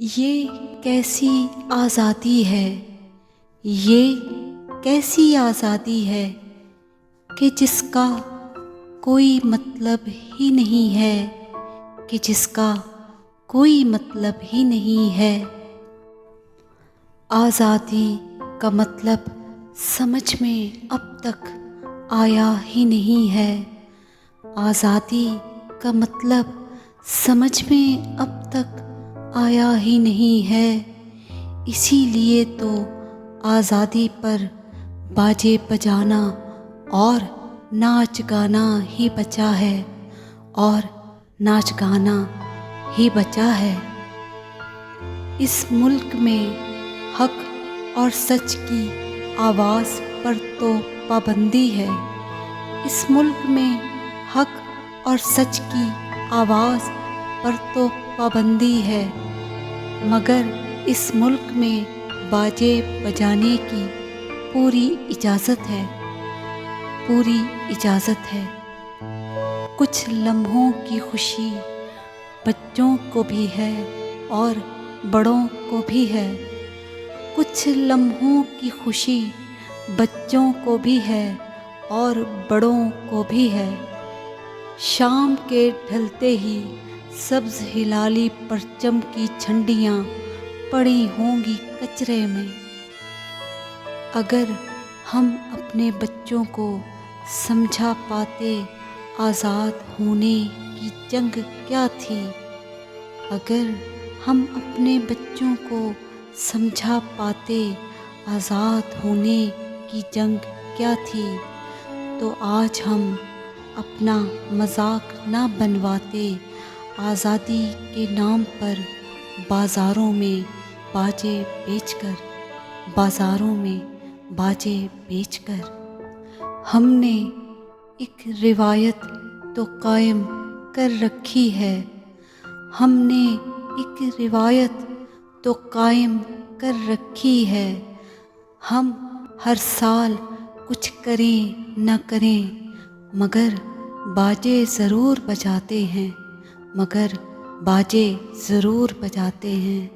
یہ کیسی آزادی ہے، یہ کیسی آزادی ہے کہ جس کا کوئی مطلب ہی نہیں ہے، کہ جس کا کوئی مطلب ہی نہیں ہے۔ آزادی کا مطلب سمجھ میں اب تک آیا ہی نہیں ہے، آزادی کا مطلب سمجھ میں اب تک آیا ہی نہیں ہے۔ اسی لیے تو آزادی پر باجے بجانا اور ناچ گانا ہی بچا ہے، اور ناچ گانا ہی بچا ہے۔ اس ملک میں حق اور سچ کی آواز پر تو پابندی ہے، اس ملک میں حق اور سچ کی آواز پر تو پابندی ہے، مگر اس ملک میں باجے بجانے کی پوری اجازت ہے، پوری اجازت ہے۔ کچھ لمحوں کی خوشی بچوں کو بھی ہے اور بڑوں کو بھی ہے، کچھ لمحوں کی خوشی بچوں کو بھی ہے اور بڑوں کو بھی ہے۔ شام کے ڈھلتے ہی سبز ہلالی پرچم کی جھنڈیاں پڑی ہوں گی کچرے میں۔ اگر ہم اپنے بچوں کو سمجھا پاتے آزاد ہونے کی جنگ کیا تھی، اگر ہم اپنے بچوں کو سمجھا پاتے آزاد ہونے کی جنگ کیا تھی، تو آج ہم اپنا مذاق نہ بنواتے آزادی کے نام پر بازاروں میں باجے بیچ کر، بازاروں میں باجے بیچ کر۔ ہم نے ایک روایت تو قائم کر رکھی ہے، ہم نے ایک روایت تو قائم کر رکھی ہے۔ ہم ہر سال کچھ کریں نہ کریں مگر باجے ضرور بجاتے ہیں، مگر باجے ضرور بجاتے ہیں۔